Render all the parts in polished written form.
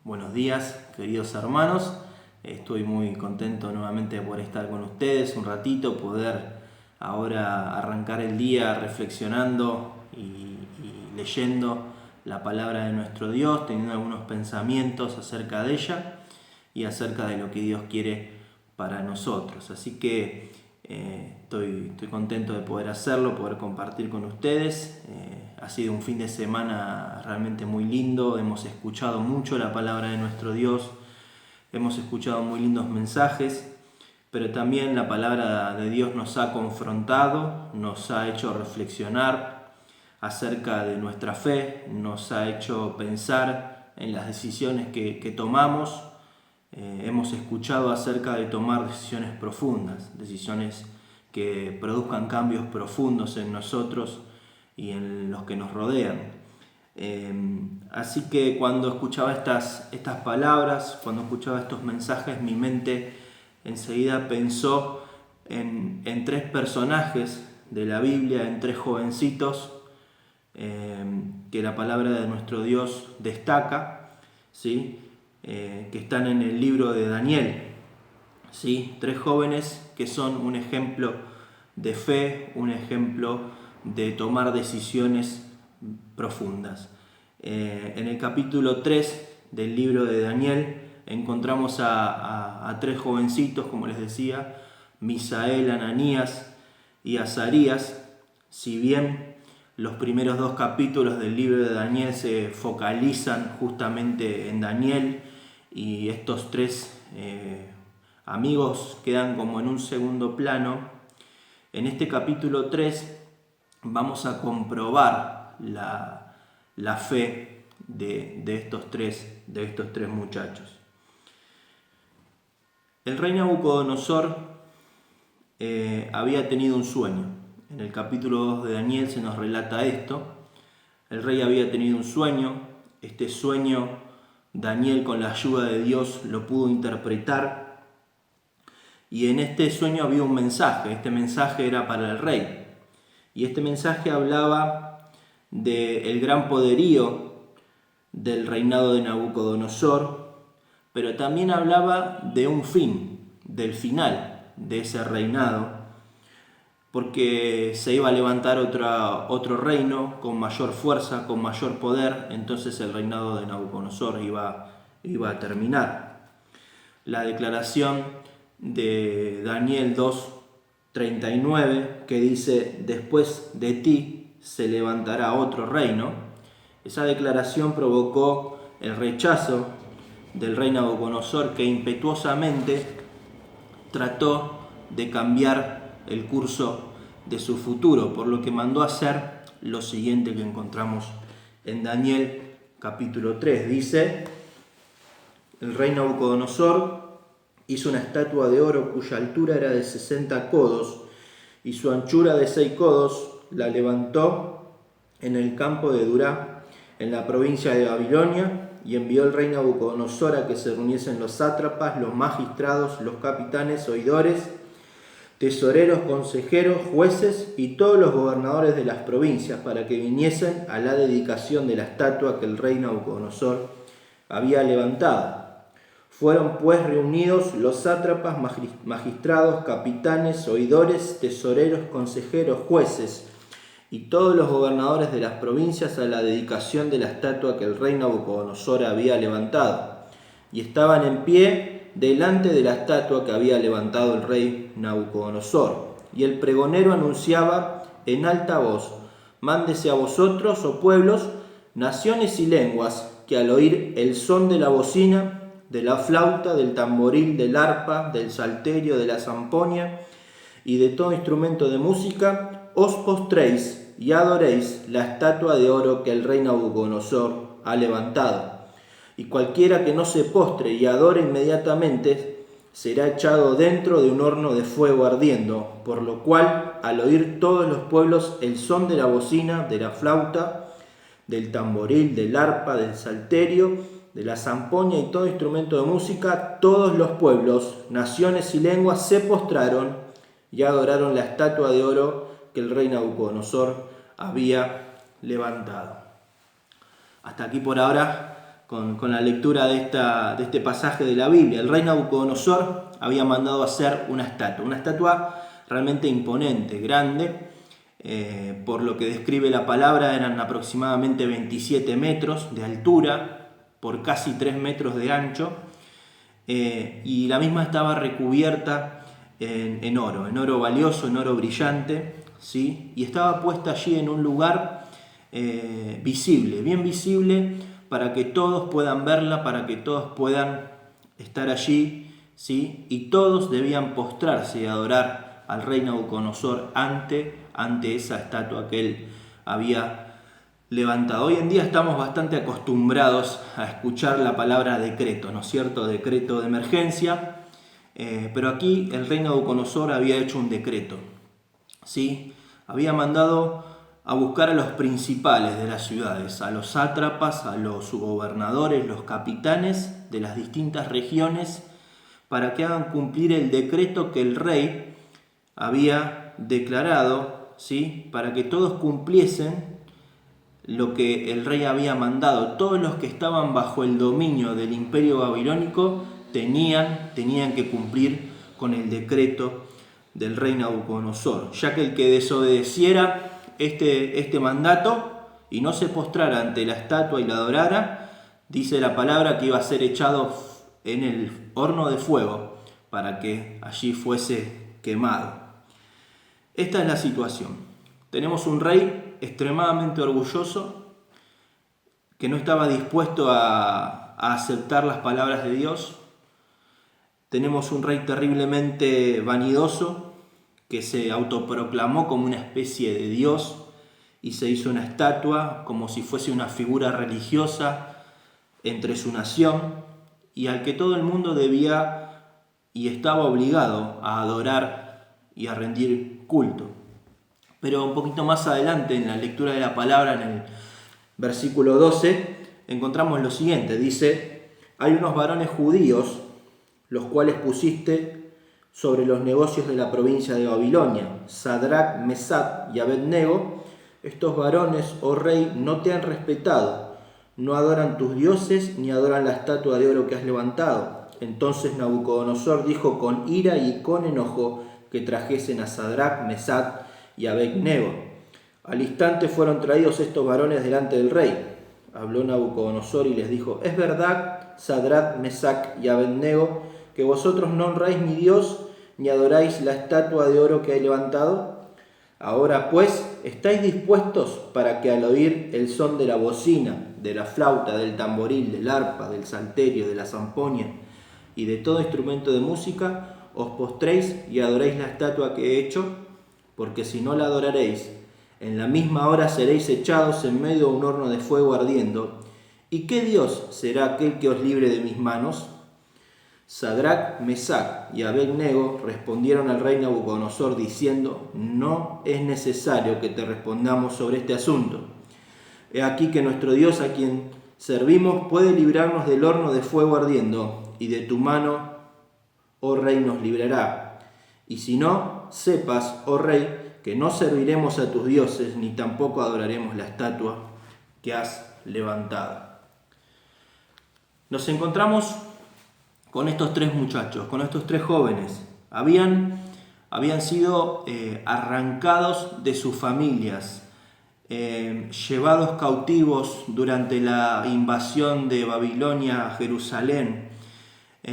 Buenos días, queridos hermanos. Estoy muy contento nuevamente por estar con ustedes un ratito, poder ahora arrancar el día reflexionando y leyendo la palabra de nuestro Dios, teniendo algunos pensamientos acerca de ella y acerca de lo que Dios quiere para nosotros. Así que estoy contento de poder hacerlo, poder compartir con ustedes. Ha sido un fin de semana realmente muy lindo, hemos escuchado mucho la palabra de nuestro Dios, hemos escuchado muy lindos mensajes, pero también la palabra de Dios nos ha confrontado, nos ha hecho reflexionar acerca de nuestra fe, nos ha hecho pensar en las decisiones que tomamos. Hemos escuchado acerca de tomar decisiones profundas, decisiones que produzcan cambios profundos en nosotros y en los que nos rodean. Así que cuando escuchaba estas palabras, cuando escuchaba estos mensajes, mi mente enseguida pensó en tres personajes de la Biblia, en tres jovencitos que la palabra de nuestro Dios destaca, ¿sí? Que están en el libro de Daniel, ¿sí? Tres jóvenes que son un ejemplo de fe, un ejemplo de tomar decisiones profundas. En el capítulo 3 del libro de Daniel encontramos a tres jovencitos, como les decía, Misael, Ananías y Azarías. Si bien los primeros dos capítulos del libro de Daniel se focalizan justamente en Daniel, y estos tres amigos quedan como en un segundo plano, en este capítulo 3 vamos a comprobar la fe de estos tres muchachos. El rey Nabucodonosor había tenido un sueño. En el capítulo 2 de Daniel se nos relata esto. El rey había tenido un sueño. Este sueño Daniel, con la ayuda de Dios, lo pudo interpretar. Y en este sueño había un mensaje. Este mensaje era para el rey. Y este mensaje hablaba del gran poderío del reinado de Nabucodonosor, pero también hablaba de un fin, del final de ese reinado, porque se iba a levantar otro reino con mayor fuerza, con mayor poder. Entonces el reinado de Nabucodonosor iba a terminar. La declaración de Daniel 2:39, que dice: después de ti se levantará otro reino, esa declaración provocó el rechazo del rey Nabucodonosor, que impetuosamente trató de cambiar el curso de su futuro, por lo que mandó a hacer lo siguiente que encontramos en Daniel capítulo 3. Dice: el rey Nabucodonosor hizo una estatua de oro cuya altura era de 60 codos y su anchura de 6 codos. La levantó en el campo de Dura, en la provincia de Babilonia, y envió el rey Nabucodonosor a que se reuniesen los sátrapas, los magistrados, los capitanes, oidores, tesoreros, consejeros, jueces y todos los gobernadores de las provincias, para que viniesen a la dedicación de la estatua que el rey Nabucodonosor había levantado. Fueron pues reunidos los sátrapas, magistrados, capitanes, oidores, tesoreros, consejeros, jueces y todos los gobernadores de las provincias a la dedicación de la estatua que el rey Nabucodonosor había levantado. Y estaban en pie delante de la estatua que había levantado el rey Nabucodonosor. Y el pregonero anunciaba en alta voz: mándese a vosotros, oh pueblos, naciones y lenguas, que al oír el son de la bocina, de la flauta, del tamboril, del arpa, del salterio, de la zampoña y de todo instrumento de música, os postréis y adoréis la estatua de oro que el rey Nabucodonosor ha levantado. Y cualquiera que no se postre y adore inmediatamente será echado dentro de un horno de fuego ardiendo, por lo cual, al oír todos los pueblos el son de la bocina, de la flauta, del tamboril, del arpa, del salterio, de la zampoña y todo instrumento de música, todos los pueblos, naciones y lenguas se postraron y adoraron la estatua de oro que el rey Nabucodonosor había levantado. Hasta aquí por ahora con la lectura de este pasaje de la Biblia. El rey Nabucodonosor había mandado hacer una estatua realmente imponente, grande. Por lo que describe la palabra, eran aproximadamente 27 metros de altura por casi 3 metros de ancho, y la misma estaba recubierta en oro valioso, en oro brillante, ¿sí? Y estaba puesta allí en un lugar visible, bien visible, para que todos puedan verla, para que todos puedan estar allí, ¿sí? Y todos debían postrarse y adorar al rey Nabucodonosor ante esa estatua que él había levantado. Hoy en día estamos bastante acostumbrados a escuchar la palabra decreto, ¿no es cierto? Decreto de emergencia, pero aquí el rey Nabucodonosor había hecho un decreto, ¿sí? Había mandado a buscar a los principales de las ciudades, a los sátrapas, a los gobernadores, los capitanes de las distintas regiones, para que hagan cumplir el decreto que el rey había declarado, ¿sí? Para que todos cumpliesen lo que el rey había mandado. Todos los que estaban bajo el dominio del imperio babilónico tenían que cumplir con el decreto del rey Nabucodonosor, ya que el que desobedeciera este mandato y no se postrara ante la estatua y la adorara, dice la palabra que iba a ser echado en el horno de fuego para que allí fuese quemado. Esta es la situación. Tenemos un rey extremadamente orgulloso que no estaba dispuesto a aceptar las palabras de Dios. Tenemos un rey terriblemente vanidoso que se autoproclamó como una especie de Dios y se hizo una estatua como si fuese una figura religiosa entre su nación, y al que todo el mundo debía y estaba obligado a adorar y a rendir culto. Pero un poquito más adelante en la lectura de la palabra, en el versículo 12, encontramos lo siguiente. Dice: hay unos varones judíos, los cuales pusiste sobre los negocios de la provincia de Babilonia, Sadrach, Mesach y Abednego. Estos varones, oh rey, no te han respetado, no adoran tus dioses ni adoran la estatua de oro que has levantado. Entonces Nabucodonosor dijo con ira y con enojo que trajesen a Sadrach, Mesach y Abednego. Al instante fueron traídos estos varones delante del rey. Habló Nabucodonosor y les dijo: ¿es verdad, Sadrach, Mesach y Abednego, que vosotros no honráis mi Dios ni adoráis la estatua de oro que he levantado? Ahora pues, ¿estáis dispuestos para que al oír el son de la bocina, de la flauta, del tamboril, del arpa, del salterio, de la zampoña y de todo instrumento de música, os postréis y adoréis la estatua que he hecho? Porque si no la adoraréis, en la misma hora seréis echados en medio de un horno de fuego ardiendo. ¿Y qué Dios será aquel que os libre de mis manos? Sadrach, Mesach y Abednego respondieron al rey Nabucodonosor diciendo: no es necesario que te respondamos sobre este asunto. He aquí que nuestro Dios, a quien servimos, puede librarnos del horno de fuego ardiendo, y de tu mano, oh rey, nos librará. Y si no, sepas, oh rey, que no serviremos a tus dioses, ni tampoco adoraremos la estatua que has levantado. Nos encontramos con estos tres muchachos, con estos tres jóvenes. Habían sido arrancados de sus familias, llevados cautivos durante la invasión de Babilonia a Jerusalén.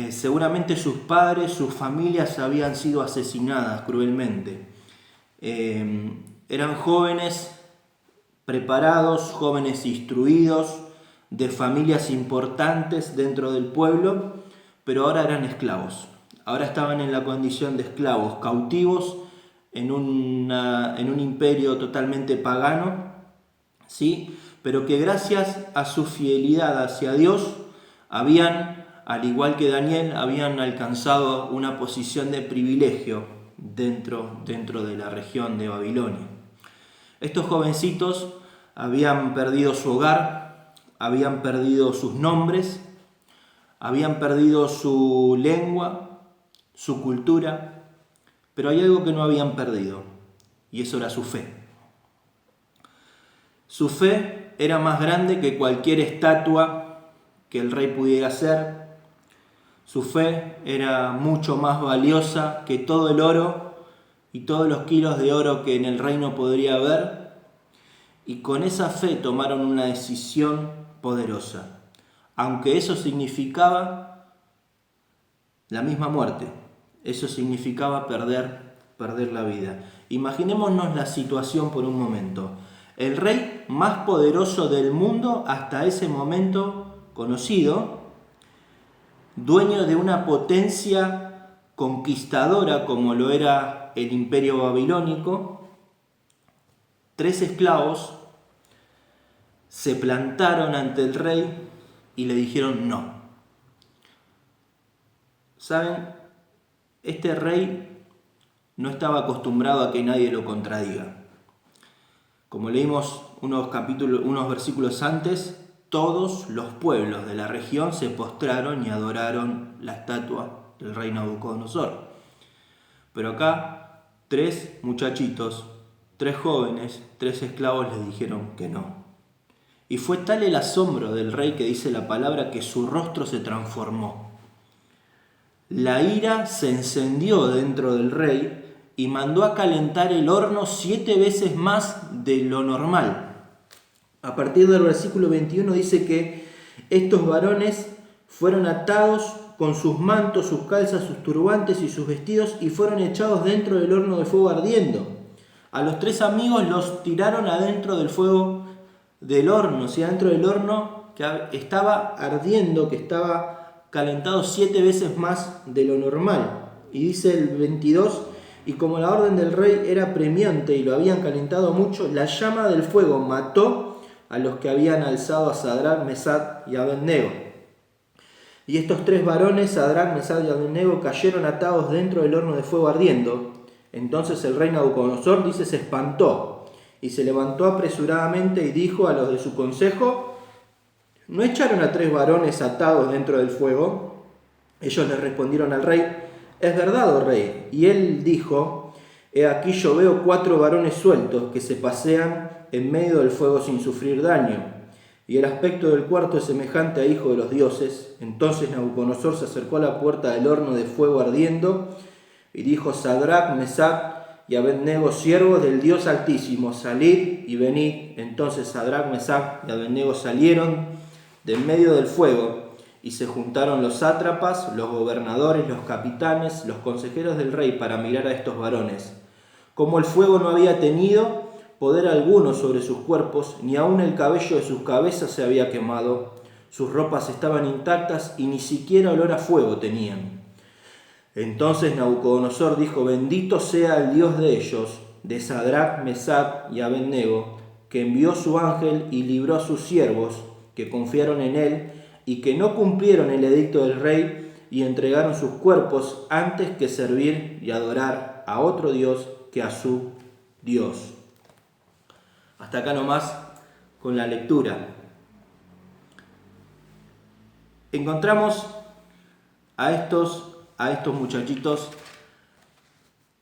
Seguramente sus padres, sus familias habían sido asesinadas cruelmente. Eran jóvenes preparados, jóvenes instruidos, de familias importantes dentro del pueblo, pero ahora eran esclavos. Ahora estaban en la condición de esclavos, cautivos en un imperio totalmente pagano, ¿sí? Pero que gracias a su fidelidad hacia Dios habían, al igual que Daniel, habían alcanzado una posición de privilegio dentro de la región de Babilonia. Estos jovencitos habían perdido su hogar, habían perdido sus nombres, habían perdido su lengua, su cultura, pero hay algo que no habían perdido, y eso era su fe. Su fe era más grande que cualquier estatua que el rey pudiera hacer. Su fe era mucho más valiosa que todo el oro y todos los kilos de oro que en el reino podría haber. Y con esa fe tomaron una decisión poderosa, aunque eso significaba la misma muerte. Eso significaba perder la vida. Imaginémonos la situación por un momento. El rey más poderoso del mundo hasta ese momento conocido, dueño de una potencia conquistadora como lo era el Imperio Babilónico, 3 esclavos se plantaron ante el rey y le dijeron no. ¿Saben? Este rey no estaba acostumbrado a que nadie lo contradiga. Como leímos unos versículos antes, todos los pueblos de la región se postraron y adoraron la estatua del rey Nabucodonosor. Pero acá 3 muchachitos, 3 jóvenes, 3 esclavos les dijeron que no. Y fue tal el asombro del rey que dice la palabra que su rostro se transformó. La ira se encendió dentro del rey y mandó a calentar el horno 7 veces más de lo normal. A partir del versículo 21 dice que estos varones fueron atados con sus mantos, sus calzas, sus turbantes y sus vestidos y fueron echados dentro del horno de fuego ardiendo. A los 3 amigos los tiraron adentro del fuego del horno, o sea, dentro del horno que estaba ardiendo, que estaba calentado 7 veces más de lo normal. Y dice el 22, y como la orden del rey era premiante y lo habían calentado mucho, la llama del fuego mató a los que habían alzado a Sadrac, Mesach y Abednego. Y estos 3 varones, Sadrac, Mesach y Abednego, cayeron atados dentro del horno de fuego ardiendo. Entonces el rey Nabucodonosor, dice, se espantó y se levantó apresuradamente y dijo a los de su consejo: ¿no echaron a 3 varones atados dentro del fuego? Ellos le respondieron al rey: es verdad, oh rey. Y él dijo: he aquí yo veo 4 varones sueltos que se pasean en medio del fuego sin sufrir daño. Y el aspecto del cuarto es semejante a hijo de los dioses. Entonces Nabucodonosor se acercó a la puerta del horno de fuego ardiendo y dijo: Sadrac, Mesach y Abednego, siervos del Dios Altísimo, salid y venid. Entonces Sadrac, Mesach y Abednego salieron de en medio del fuego, y se juntaron los sátrapas, los gobernadores, los capitanes, los consejeros del rey para mirar a estos varones. Como el fuego no había tenido poder alguno sobre sus cuerpos, ni aun el cabello de sus cabezas se había quemado, sus ropas estaban intactas y ni siquiera olor a fuego tenían. Entonces Nabucodonosor dijo: bendito sea el Dios de ellos, de Sadrac, Mesach y Abednego, que envió su ángel y libró a sus siervos, que confiaron en él, y que no cumplieron el edicto del rey y entregaron sus cuerpos antes que servir y adorar a otro Dios que a su Dios. Hasta acá nomás con la lectura. Encontramos a estos muchachitos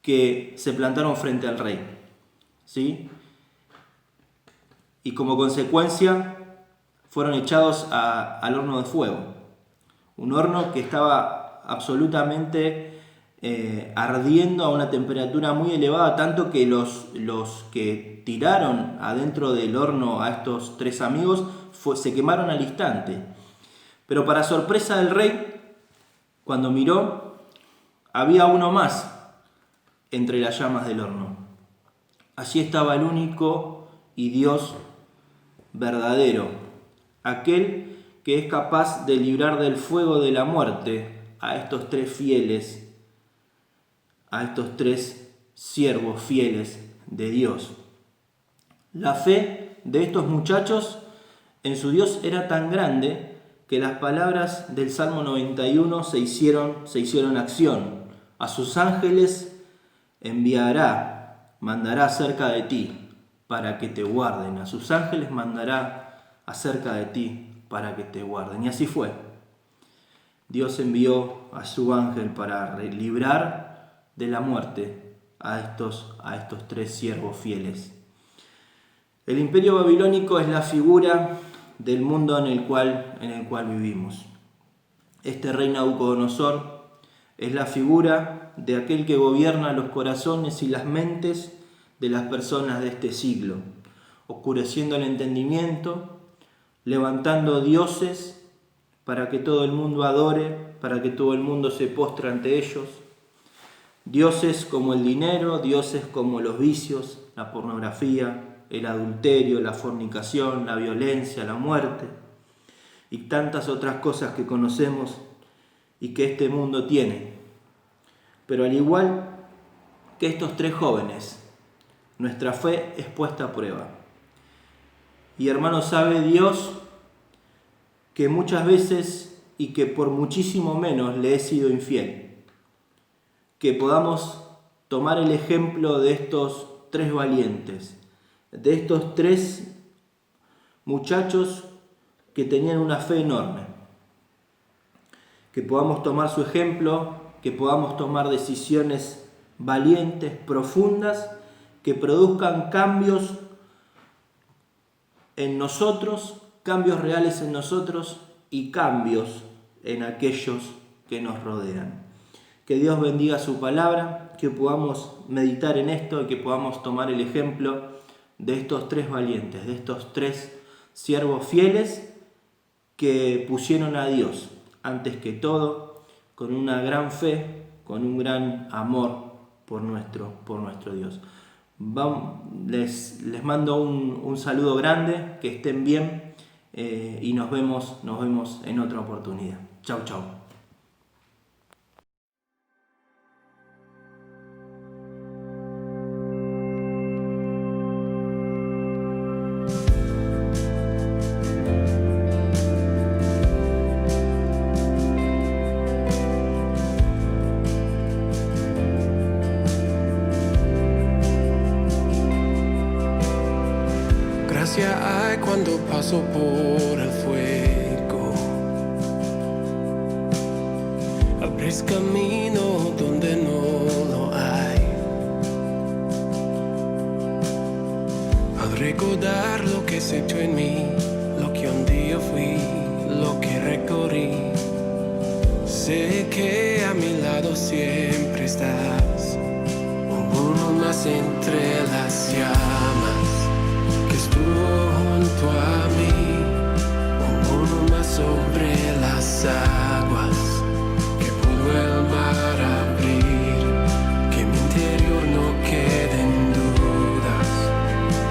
que se plantaron frente al rey, ¿sí? Y como consecuencia fueron echados al horno de fuego. Un horno que estaba absolutamente ardiendo a una temperatura muy elevada, tanto que los que tiraron adentro del horno a estos 3 amigos se quemaron al instante. Pero para sorpresa del rey, cuando miró, había uno más entre las llamas del horno. Allí estaba el único y Dios verdadero, aquel que es capaz de librar del fuego de la muerte a estos 3 fieles, a estos 3 siervos fieles de Dios. La fe de estos muchachos en su Dios era tan grande que las palabras del Salmo 91 se hicieron acción. A sus ángeles mandará acerca de ti para que te guarden. A sus ángeles mandará acerca de ti para que te guarden. Y así fue. Dios envió a su ángel para librar de la muerte a estos 3 siervos fieles. El imperio babilónico es la figura del mundo en el cual vivimos. Este rey Nabucodonosor es la figura de aquel que gobierna los corazones y las mentes de las personas de este siglo, oscureciendo el entendimiento, levantando dioses para que todo el mundo adore, para que todo el mundo se postre ante ellos. Dioses como el dinero, dioses como los vicios, la pornografía, el adulterio, la fornicación, la violencia, la muerte y tantas otras cosas que conocemos y que este mundo tiene. Pero al igual que estos tres jóvenes, nuestra fe es puesta a prueba. Y hermano, sabe Dios que muchas veces y que por muchísimo menos le he sido infiel. Que podamos tomar el ejemplo de estos tres valientes, de estos tres muchachos que tenían una fe enorme. Que podamos tomar su ejemplo, que podamos tomar decisiones valientes, profundas, que produzcan cambios en nosotros, cambios reales en nosotros y cambios en aquellos que nos rodean. Que Dios bendiga su palabra, que podamos meditar en esto y que podamos tomar el ejemplo de estos tres valientes, de estos tres siervos fieles que pusieron a Dios antes que todo, con una gran fe, con un gran amor por nuestro Dios. Les mando un saludo grande, que estén bien y nos vemos en otra oportunidad. Chau, chau. Gracia hay cuando paso por el fuego. Abres camino donde no lo hay. Al recordar lo que has hecho en mí, lo que un día fui, lo que recorrí, sé que a mi lado siempre estás. Uno más entre las llamas que estuvo junto a mí, uno más sobre las aguas que pudo el mar abrir, que mi interior no queden dudas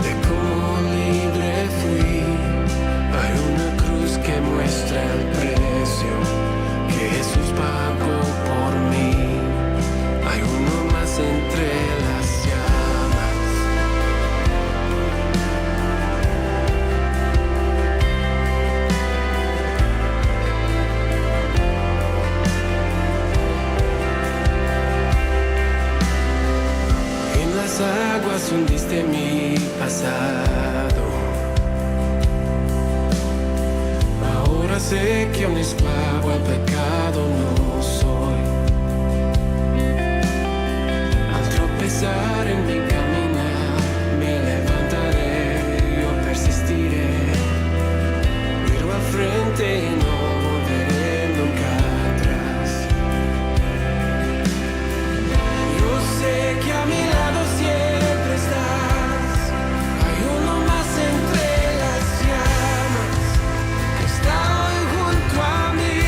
de cómo libre fui. Hay una cruz que muestra el precio que Jesús pagó por mí. Hay uno más entre las llamas. En las aguas hundiste mi pasado. Ahora sé que un esclavo al pecado no soy. Al tropezar en mi caminar, me levantaré, yo persistiré. Miro al frente y no volveré nunca atrás. Yo sé que a mi lado siempre estás. Hay uno más entre las llamas que está hoy junto a mí.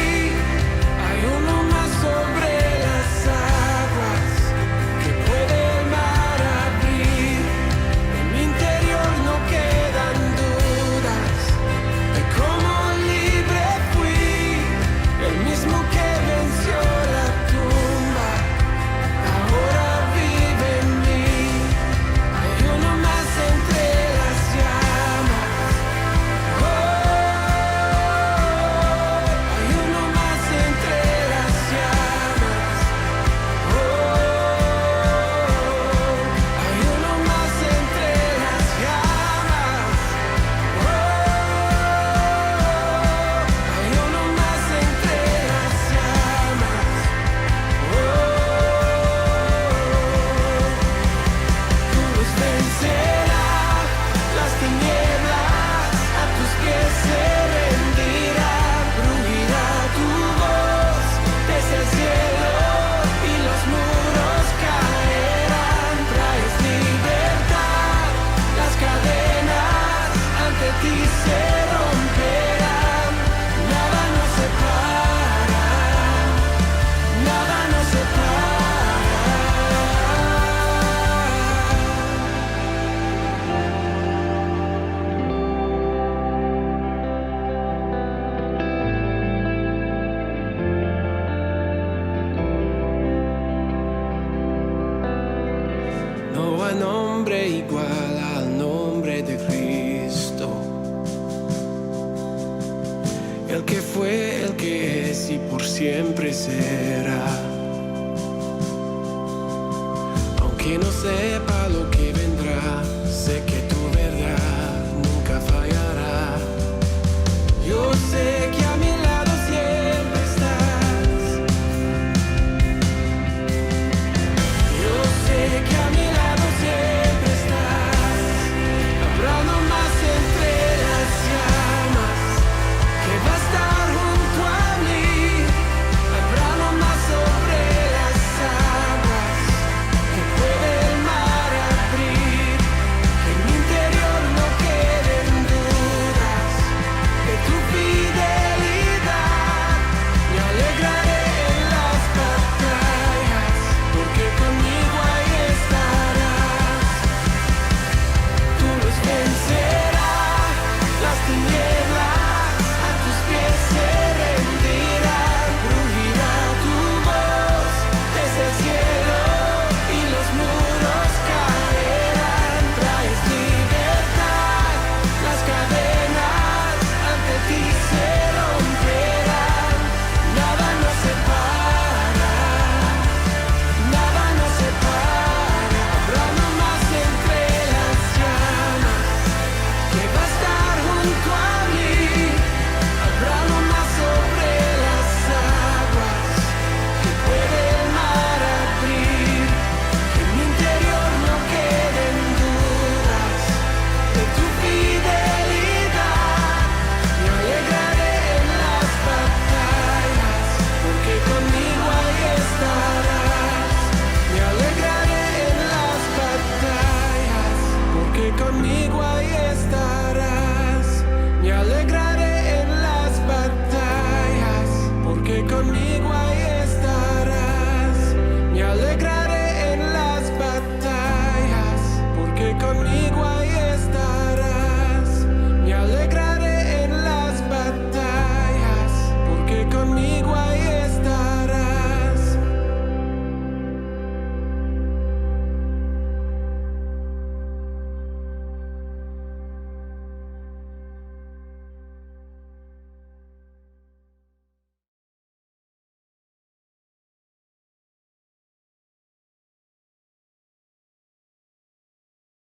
el que fue, el que es y por siempre será. Aunque no sepa lo